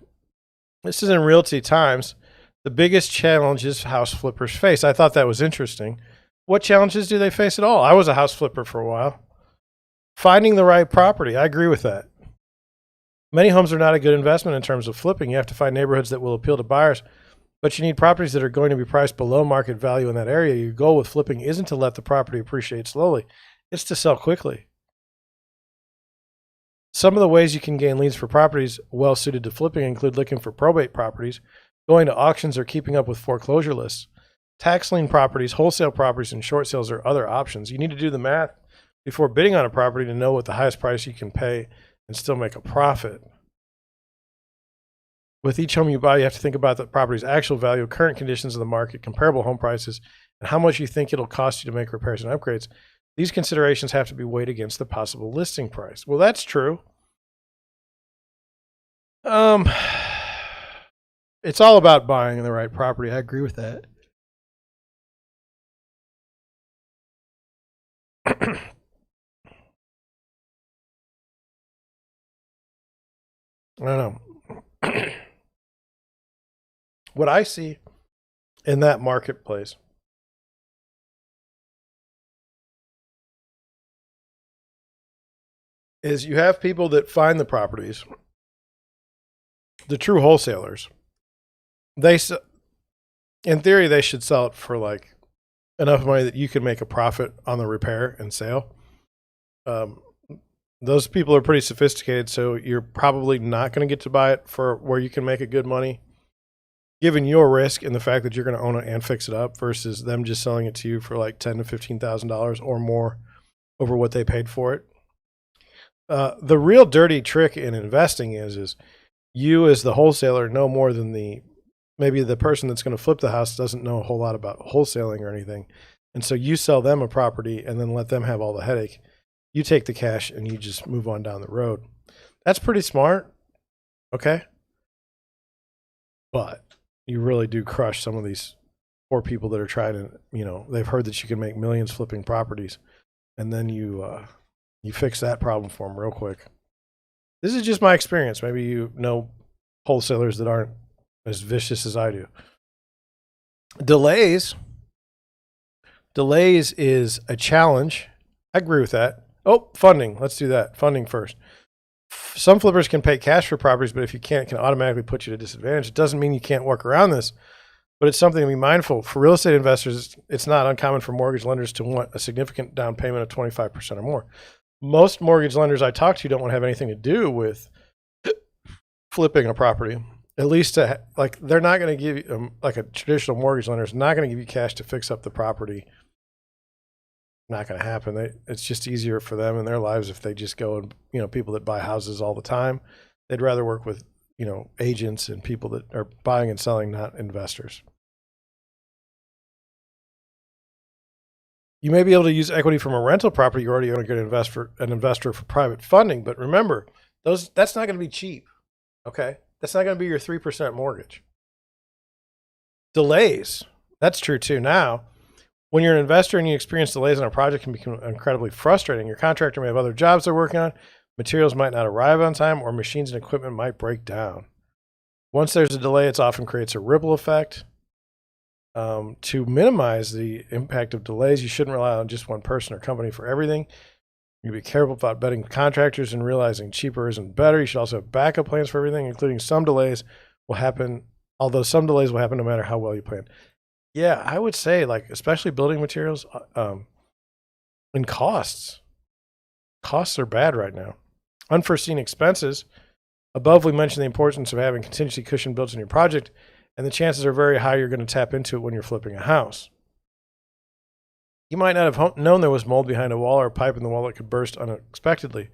This is in Realty Times. The biggest challenges house flippers face. I thought that was interesting. What challenges do they face at all? I was a house flipper for a while. Finding the right property. I agree with that. Many homes are not a good investment in terms of flipping. You have to find neighborhoods that will appeal to buyers, but you need properties that are going to be priced below market value in that area. Your goal with flipping isn't to let the property appreciate slowly. It's to sell quickly. Some of the ways you can gain leads for properties well suited to flipping include looking for probate properties, going to auctions, or keeping up with foreclosure lists. Tax lien properties, wholesale properties, and short sales are other options. You need to do the math before bidding on a property to know what the highest price you can pay and still make a profit. With each home you buy, you have to think about the property's actual value, current conditions of the market, comparable home prices, and how much you think it'll cost you to make repairs and upgrades. These considerations have to be weighed against the possible listing price. Well, that's true. It's all about buying the right property. I agree with that. I don't know. What I see in that marketplace is you have people that find the properties, the true wholesalers. In theory, they should sell it for like enough money that you can make a profit on the repair and sale. Those people are pretty sophisticated, so you're probably not going to get to buy it for where you can make a good money, given your risk and the fact that you're going to own it and fix it up versus them just selling it to you for like $10,000 to $15,000 or more over what they paid for it. The real dirty trick in investing is you as the wholesaler know more than maybe the person that's going to flip the house doesn't know a whole lot about wholesaling or anything. And so you sell them a property and then let them have all the headache. You take the cash and you just move on down the road. That's pretty smart. Okay. But you really do crush some of these poor people that are trying to, they've heard that you can make millions flipping properties. And then you fix that problem for them real quick. This is just my experience. Maybe you know wholesalers that aren't as vicious as I do. Delays is a challenge. I agree with that. Oh, funding. Let's do that. Funding first. Some flippers can pay cash for properties, but if you can't, it can automatically put you at a disadvantage. It doesn't mean you can't work around this, but it's something to be mindful. For real estate investors, it's not uncommon for mortgage lenders to want a significant down payment of 25% or more. Most mortgage lenders I talk to don't want to have anything to do with flipping a property. At least they're not going to give you, like a traditional mortgage lender is not going to give you cash to fix up the property. Not going to happen. It's just easier for them in their lives if they just go and, people that buy houses all the time, they'd rather work with, agents and people that are buying and selling, not investors. You may be able to use equity from a rental property. You're already going to get an investor for private funding, but remember, that's not going to be cheap. Okay. That's not going to be your 3% mortgage. Delays. That's true too. Now, when you're an investor and you experience delays on a project, it can become incredibly frustrating. Your contractor may have other jobs they're working on, materials might not arrive on time, or machines and equipment might break down. Once there's a delay, it often creates a ripple effect. To minimize the impact of delays, you shouldn't rely on just one person or company for everything. You be careful about betting contractors and realizing cheaper isn't better. You should also have backup plans for everything, including some delays will happen, although some delays will happen no matter how well you plan. Yeah, I would say, especially building materials and costs. Costs are bad right now. Unforeseen expenses. Above, we mentioned the importance of having contingency cushion built in your project, and the chances are very high you're going to tap into it when you're flipping a house. You might not have known there was mold behind a wall or a pipe in the wall that could burst unexpectedly.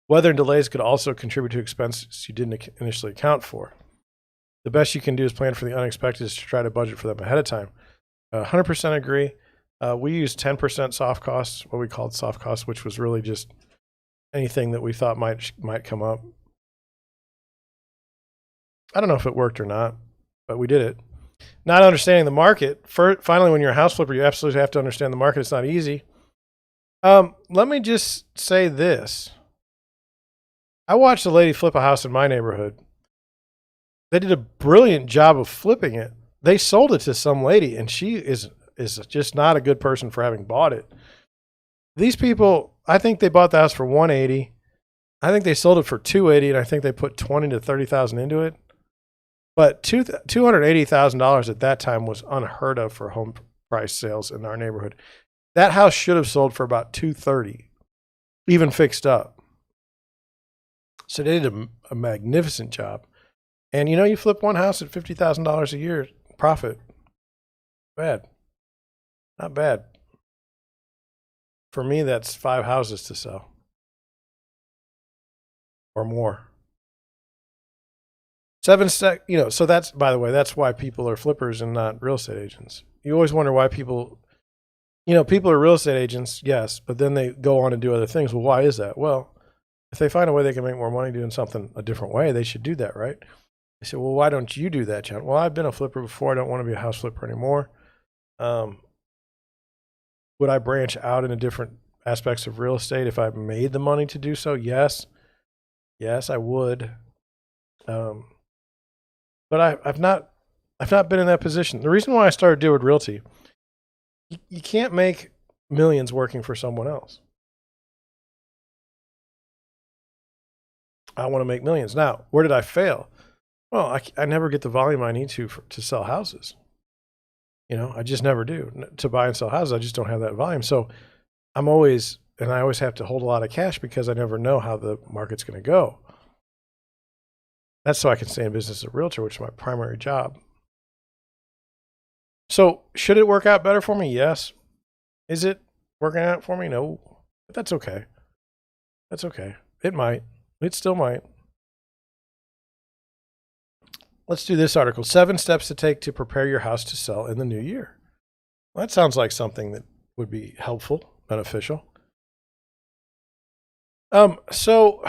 Weather and delays could also contribute to expenses you didn't initially account for. The best you can do is plan for the unexpected is to try to budget for them ahead of time. 100% agree. We used 10% soft costs, what we called soft costs, which was really just anything that we thought might come up. I don't know if it worked or not, but we did it. Not understanding the market. Finally, when you're a house flipper, you absolutely have to understand the market. It's not easy. Let me just say this. I watched a lady flip a house in my neighborhood. They did a brilliant job of flipping it. They sold it to some lady, and she is just not a good person for having bought it. These people, I think they bought the house for $180,000. I think they sold it for $280,000, and I think they put $20,000 to $30,000 into it. But $280,000 at that time was unheard of for home price sales in our neighborhood. That house should have sold for about $230,000, even fixed up. So they did a magnificent job. And you flip one house at $50,000 a year profit. Bad. Not bad. For me, that's 5 houses to sell. Or more. So that's, by the way, that's why people are flippers and not real estate agents. You always wonder why people are real estate agents, yes, but then they go on and do other things. Well, why is that? Well, if they find a way they can make more money doing something a different way, they should do that, right? I said, well, why don't you do that, John? Well, I've been a flipper before. I don't want to be a house flipper anymore. Would I branch out into different aspects of real estate if I made the money to do so? Yes. Yes, I would. But I've not been in that position. The reason why I started doing realty, you can't make millions working for someone else. I want to make millions. Now, where did I fail? Well, I never get the volume I need to sell houses. I just never do. To buy and sell houses, I just don't have that volume. So I always have to hold a lot of cash because I never know how the market's going to go. That's so I can stay in business as a realtor, which is my primary job. So should it work out better for me? Yes. Is it working out for me? No. But that's okay. That's okay. It might. It still might. Let's do this article. 7 steps to take to prepare your house to sell in the new year. Well, that sounds like something that would be helpful, beneficial. So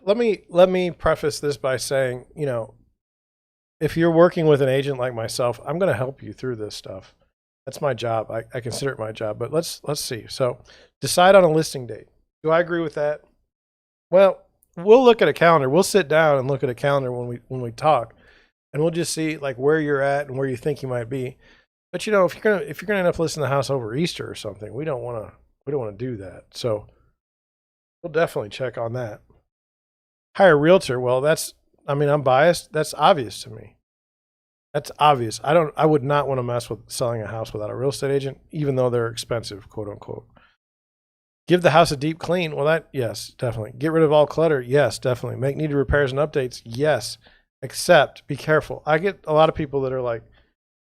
let me preface this by saying, if you're working with an agent like myself, I'm going to help you through this stuff. That's my job. I consider it my job, but let's see. So decide on a listing date. Do I agree with that? Well, we'll look at a calendar. We'll sit down and look at a calendar when we talk, and we'll just see like where you're at and where you think you might be. But if you're gonna end up listing the house over Easter or something, we don't want to do that. So we'll definitely check on that. Hire a realtor. Well, I'm biased. That's obvious to me. That's obvious. I would not want to mess with selling a house without a real estate agent, even though they're expensive, quote unquote. Give the house a deep clean. Well, yes, definitely. Get rid of all clutter. Yes, definitely. Make needed repairs and updates. Yes, except be careful. I get a lot of people that are like,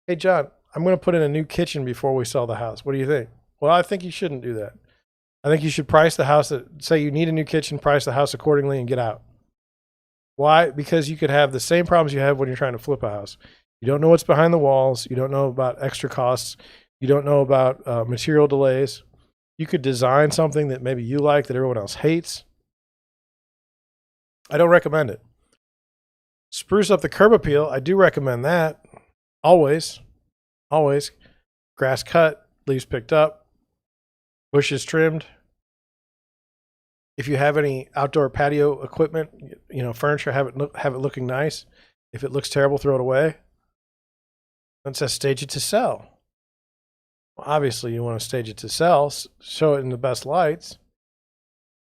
hey, John, I'm going to put in a new kitchen before we sell the house. What do you think? Well, I think you shouldn't do that. I think you should price the house say you need a new kitchen, price the house accordingly and get out. Why? Because you could have the same problems you have when you're trying to flip a house. You don't know what's behind the walls. You don't know about extra costs. You don't know about material delays. You could design something that maybe you like that everyone else hates. I don't recommend it. Spruce up the curb appeal. I do recommend that. Always. Always. Grass cut, leaves picked up, bushes trimmed. If you have any outdoor patio equipment, furniture, have it looking nice. If it looks terrible, throw it away. It says stage it to sell. Well, obviously, you want to stage it to sell, show it in the best lights.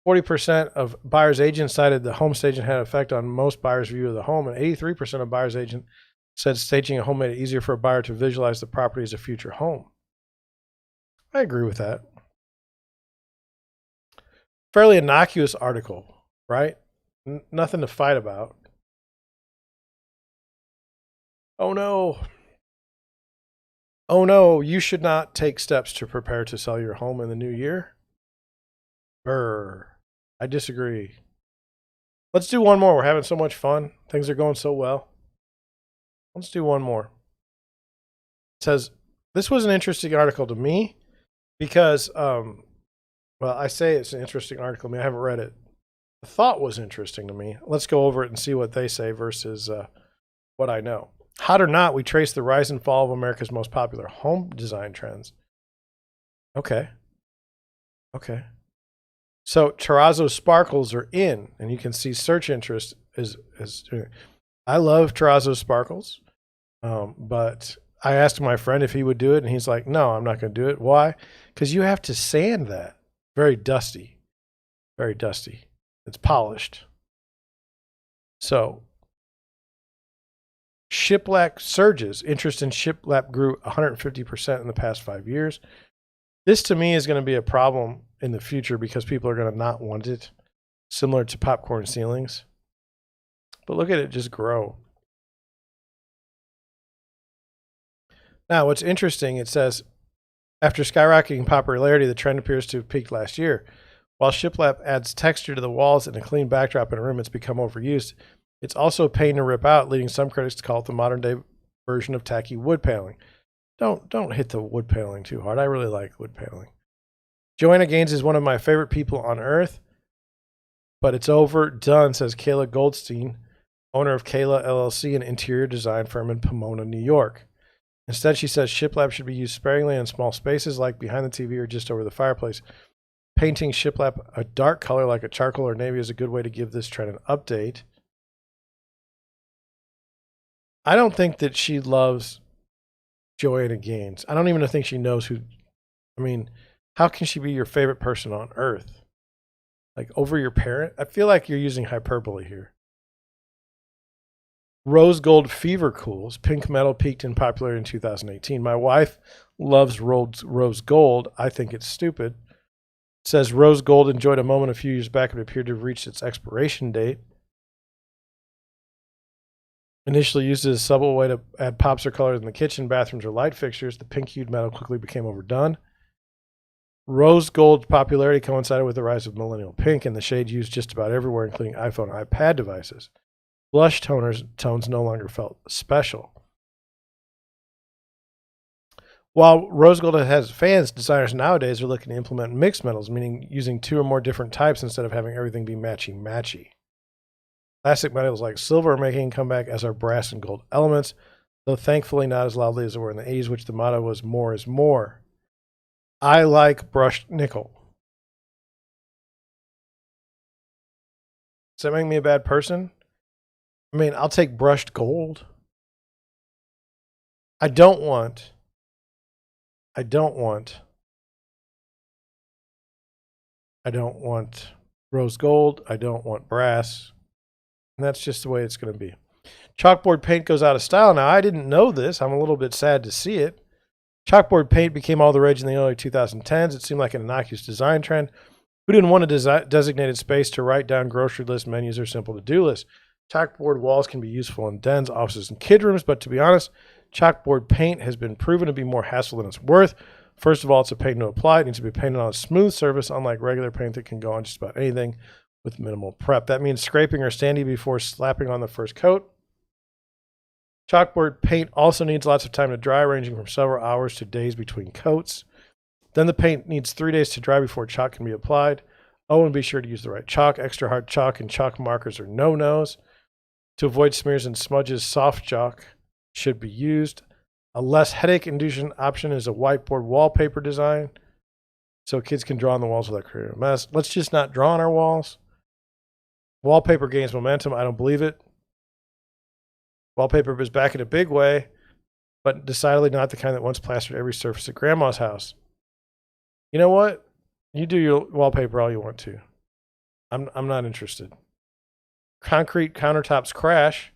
40% of buyer's agents cited the home staging had an effect on most buyers' view of the home, and 83% of buyer's agents said staging a home made it easier for a buyer to visualize the property as a future home. I agree with that. Fairly innocuous article, right? Nothing to fight about. Oh no. Oh no, you should not take steps to prepare to sell your home in the new year. Brr. I disagree. Let's do one more. We're having so much fun. Things are going so well. Let's do one more. It says, this was an interesting article to me because, I say it's an interesting article. I mean, I haven't read it. The thought was interesting to me. Let's go over it and see what they say versus what I know. Hot or not, we trace the rise and fall of America's most popular home design trends. Okay. So terrazzo sparkles are in, and you can see search interest is. I love terrazzo sparkles, but I asked my friend if he would do it, and he's like, "No, I'm not going to do it." Why? Because you have to sand that. Very dusty. Very dusty. It's polished. So. Shiplap surges. Interest in shiplap grew 150% in the past 5 years. This to me is going to be a problem in the future because people are going to not want it, similar to popcorn ceilings. But look at it just grow. Now, what's interesting, it says, after skyrocketing popularity, the trend appears to have peaked last year. While shiplap adds texture to the walls and a clean backdrop in a room, it's become overused. It's also a pain to rip out, leading some critics to call it the modern day version of tacky wood paneling. Don't hit the wood paneling too hard. I really like wood paneling. Joanna Gaines is one of my favorite people on earth, but it's overdone, says Kayla Goldstein, owner of Kayla LLC, an interior design firm in Pomona, New York. Instead, she says shiplap should be used sparingly in small spaces like behind the TV or just over the fireplace. Painting shiplap a dark color like a charcoal or navy is a good way to give this trend an update. I don't think that she loves Joanna Gaines. I don't even think she knows who. I mean, how can she be your favorite person on earth? Like over your parent? I feel like you're using hyperbole here. Rose gold fever cools. Pink metal peaked in popularity in 2018. My wife loves rose gold. I think it's stupid. It says rose gold enjoyed a moment a few years back. It appeared to have reached its expiration date. Initially used as a subtle way to add pops or colors in the kitchen, bathrooms, or light fixtures, the pink-hued metal quickly became overdone. Rose gold's popularity coincided with the rise of millennial pink, and the shade used just about everywhere, including iPhone and iPad devices. Blush tones no longer felt special. While rose gold has fans, designers nowadays are looking to implement mixed metals, meaning using 2 or more different types instead of having everything be matchy-matchy. Classic metals like silver are making a comeback, as are brass and gold elements, though thankfully not as loudly as they were in the 80s, which the motto was more is more. I like brushed nickel. Does that make me a bad person? I mean, I'll take brushed gold. I don't want rose gold. I don't want brass. And that's just the way it's going to be. Chalkboard paint goes out of style. Now, I didn't know this. I'm a little bit sad to see it. Chalkboard paint became all the rage in the early 2010s. It seemed like an innocuous design trend. Who didn't want a designated space to write down grocery lists, menus, or simple to-do lists? Chalkboard walls can be useful in dens, offices, and kid rooms, but to be honest, chalkboard paint has been proven to be more hassle than it's worth. First of all, it's a pain to apply. It needs to be painted on a smooth surface, unlike regular paint that can go on just about anything with minimal prep. That means scraping or sanding before slapping on the first coat. Chalkboard paint also needs lots of time to dry, ranging from several hours to days between coats. Then the paint needs 3 days to dry before chalk can be applied. Oh, and be sure to use the right chalk. Extra hard chalk and chalk markers are no-nos. To avoid smears and smudges, soft chalk should be used. A less headache-inducing option is a whiteboard wallpaper design, so kids can draw on the walls without creating a mess. Let's just not draw on our walls. Wallpaper gains momentum. I don't believe it. Wallpaper is back in a big way, but decidedly not the kind that once plastered every surface at grandma's house. You know what? You do your wallpaper all you want to. I'm not interested. Concrete countertops crash.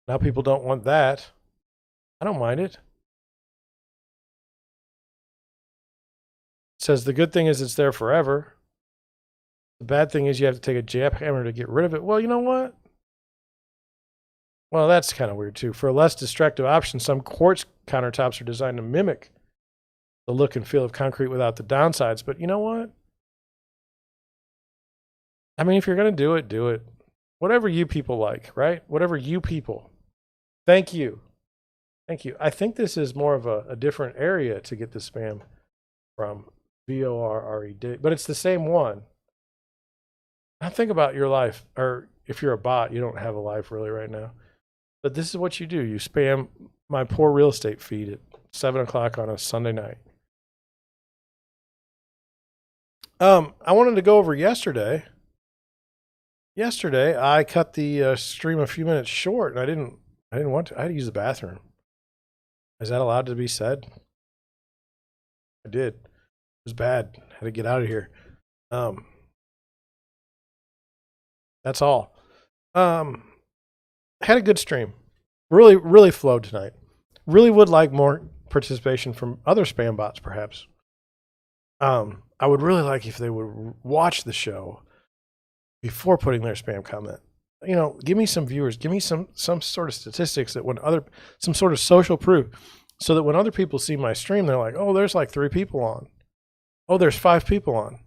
Now people don't want that. I don't mind it. It says the good thing is it's there forever. The bad thing is you have to take a jackhammer to get rid of it. Well, you know what? Well, that's kind of weird too. For a less destructive option, some quartz countertops are designed to mimic the look and feel of concrete without the downsides. But you know what? I mean, if you're going to do it, do it. Whatever you people like, right? Whatever you people. Thank you. Thank you. I think this is more of a different area to get the spam from. VORRE. But it's the same one. Now think about your life. Or if you're a bot, you don't have a life really right now. But this is what you do. You spam my poor real estate feed at 7 o'clock on a Sunday night. I wanted to go over yesterday. Yesterday, I cut the stream a few minutes short, and I didn't want to. I had to use the bathroom. Is that allowed to be said? I did. It was bad. I had to get out of here. That's all. Had a good stream. Really, really flowed tonight. Really would like more participation from other spam bots, perhaps. I would really like if they would watch the show before putting their spam comment. You know, give me some viewers, give me some sort of statistics that some sort of social proof, so that when other people see my stream, they're like, oh, there's like 3 people on. Oh, there's 5 people on.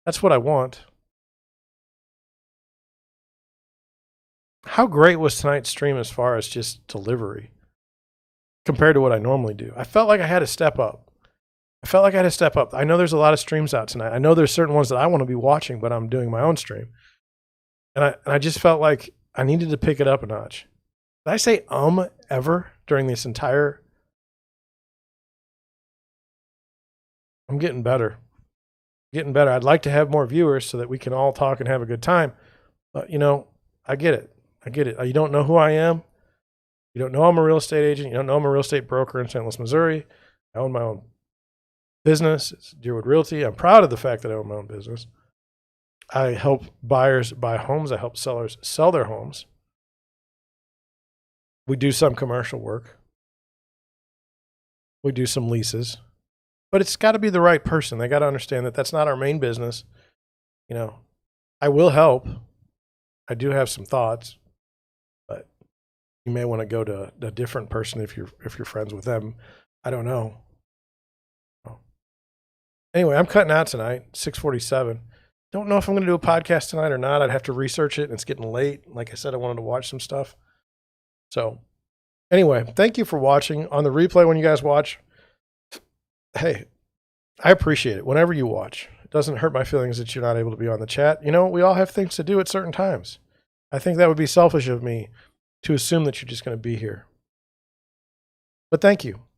That's what I want. how great was tonight's stream as far as just delivery compared to what I normally do? I felt like I had to step up. I know there's a lot of streams out tonight. I know there's certain ones that I want to be watching, but I'm doing my own stream. And I just felt like I needed to pick it up a notch. Did I say ever during this entire... I'm getting better. I'd like to have more viewers so that we can all talk and have a good time. But, you know, I get it. You don't know who I am. You don't know I'm a real estate agent. You don't know I'm a real estate broker in St. Louis, Missouri. I own my own business. It's Deerwood Realty. I'm proud of the fact that I own my own business. I help buyers buy homes. I help sellers sell their homes. We do some commercial work. We do some leases. But it's got to be the right person. They got to understand that that's not our main business. You know, I will help. I do have some thoughts, but you may want to go to a different person if you're friends with them. I don't know. Anyway, I'm cutting out tonight, 6:47. Don't know if I'm going to do a podcast tonight or not. I'd have to research it, and it's getting late. Like I said, I wanted to watch some stuff. So anyway, thank you for watching. On the replay when you guys watch, hey, I appreciate it. Whenever you watch, it doesn't hurt my feelings that you're not able to be on the chat. You know, we all have things to do at certain times. I think that would be selfish of me to assume that you're just going to be here. But thank you.